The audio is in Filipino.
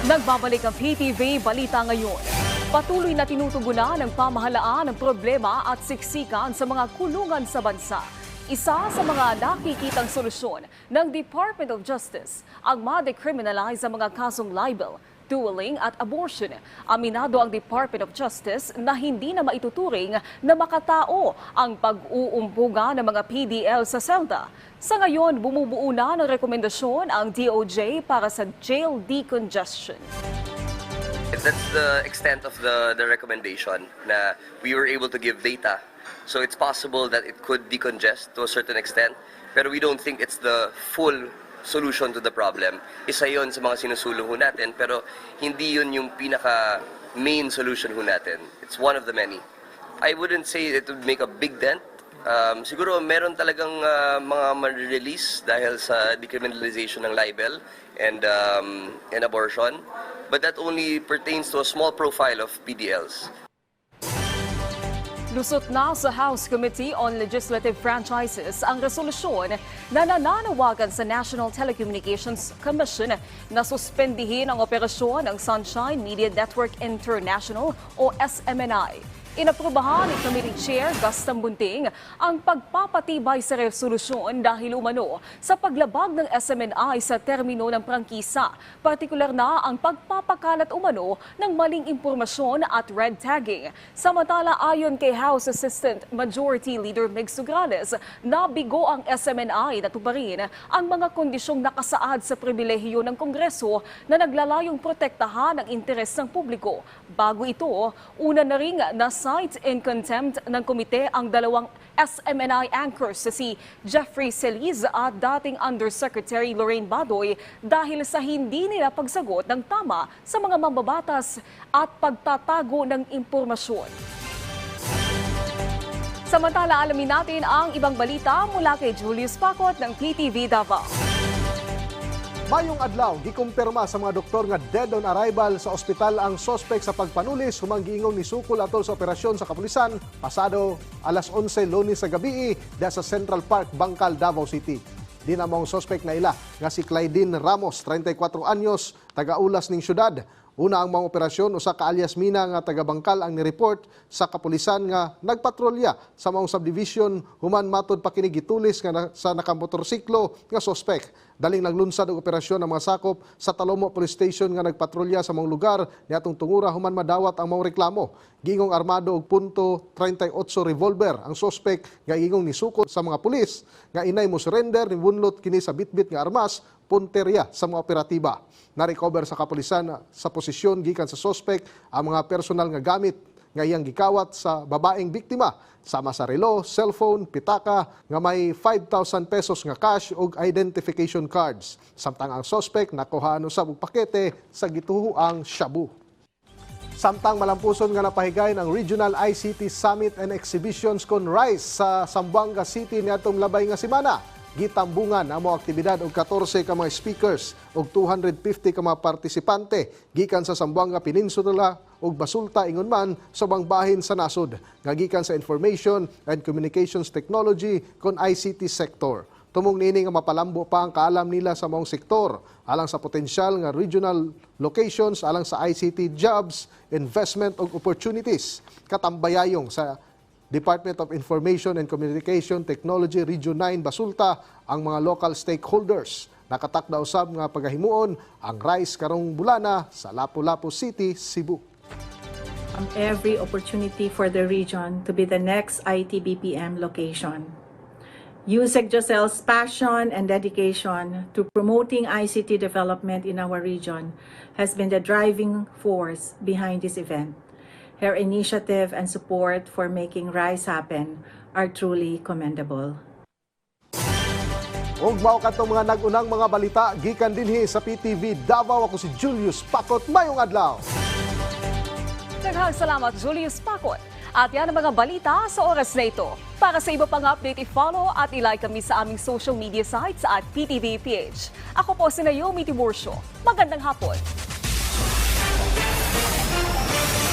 Nagbabalik ang PTV Balita ngayon. Patuloy na tinutugunan ng pamahalaan ang problema at siksikan sa mga kulungan sa bansa. Isa sa mga nakikitang solusyon ng Department of Justice ang ma-decriminalize ang mga kasong libel, dueling at abortion. Aminado ang Department of Justice na hindi na maituturing na makatao ang pag-uumpuga ng mga PDL sa selda. Sa ngayon, bumubuo na ng rekomendasyon ang DOJ para sa jail decongestion. That's the extent of the recommendation na we were able to give data. So it's possible that it could decongest to a certain extent, pero we don't think it's the full solution to the problem. Isa yon sa mga sinusulong ho natin, pero hindi yun yung pinaka main solution ho natin. It's one of the many. I wouldn't say it would make a big dent. Siguro meron talagang mga ma-release dahil sa decriminalization ng libel and abortion, but that only pertains to a small profile of PDLs. Lusot na sa House Committee on Legislative Franchises ang resolusyon na nananawagan sa National Telecommunications Commission na suspendihin ang operasyon ng Sunshine Media Network International o SMNI. Inaprubahan ni Committee Chair Gaston Bunting ang pagpapatibay sa resolusyon dahil umano sa paglabag ng SMNI sa termino ng prangkisa, partikular na ang pagpapakalat umano ng maling impormasyon at red tagging. Samantala ayon kay House Assistant Majority Leader Mig Sugrales, nabigo ang SMNI na tuparin ang mga kondisyong nakasaad sa pribilehiyo ng Kongreso na naglalayong protektahan ang interes ng publiko. Bago ito, una na ring cite in contempt ng komite ang dalawang SMNI anchors si Jeffrey Celiz at dating Undersecretary Lorraine Badoy dahil sa hindi nila pagsagot ng tama sa mga mambabatas at pagtatago ng impormasyon. Samantala, alamin natin ang ibang balita mula kay Julius Pacot ng PTV Davao. Mayong adlaw, gikumpirma sa mga doktor nga dead on arrival sa ospital ang sospek sa pagpanulis humang giingong ni sukol atol sa operasyon sa kapulisan pasado alas 11 Lunes sa gabi da sa Central Park, Bangkal, Davao City. Di na mong sospek na ila nga si Claydine Ramos, 34 anyos, taga-ulas ning syudad. Una ang mga operasyon, usa ka alias Mina nga taga-Bangkal ang nireport sa kapulisan nga nagpatrolya sa mga subdivision human matod pa kini gitulis nga sa nakamotorsiklo nga sospek. Daling naglunsad og operasyon ang mga sakop sa Talomo Police Station nga nagpatrolya sa mga lugar niadtong tungura human madawat ang mga reklamo. Gingong armado og .38 revolver ang sospek nga gingong nisukot sa mga pulis nga inay mo surrender ni bunlot kini sa bitbit nga armas punteriya sa mga operatiba. Na-recover sa kapulisan sa posisyon gikan sa sospek ang mga personal nga gamit nga iyang gikawat sa babaeng biktima sama sa relo, cellphone, pitaka nga may 5,000 pesos nga cash ug identification cards. Samtang ang sospek nakuhaan usab og pakete sa gituhuang shabu. Samtang malampuson nga napahigay ng Regional ICT Summit and Exhibitions con RISE sa Zamboanga City niadtong labay nga semana. Gitambungan ang mga aktibidad og 14 ka mga speakers og 250 ka mga partisipante gikan sa Zamboanga Peninsula ug Basulta ingon man sa ubang bahin sa nasod nga gikan sa Information and Communications Technology kon ICT sector. Tumong nini nga mapalambo pa ang kaalam nila sa maong sektor alang sa potensyal nga regional locations alang sa ICT jobs, investment ug opportunities. Katambayayong sa Department of Information and Communication Technology Region 9 Basulta ang mga local stakeholders. Nakatakda usab nga pagahimuon ang RISE karong bulana sa Lapu-Lapu City, Cebu. Every opportunity for the region to be the next IT-BPM location. USEC Jocel's passion and dedication to promoting ICT development in our region has been the driving force behind this event. Her initiative and support for making RISE happen are truly commendable. Ug mao kadtong mga nag-unang mga balita gikan dinhi sa PTV Davao, ako si Julius Pacot. Mayong adlaw. Daghang salamat Julius Pacot. At yan ang mga balita sa oras na ito. Para sa iba pang update, i-follow at i-like kami sa aming social media sites at PTV PH. Ako po si Naomi Tiburcio. Magandang hapon.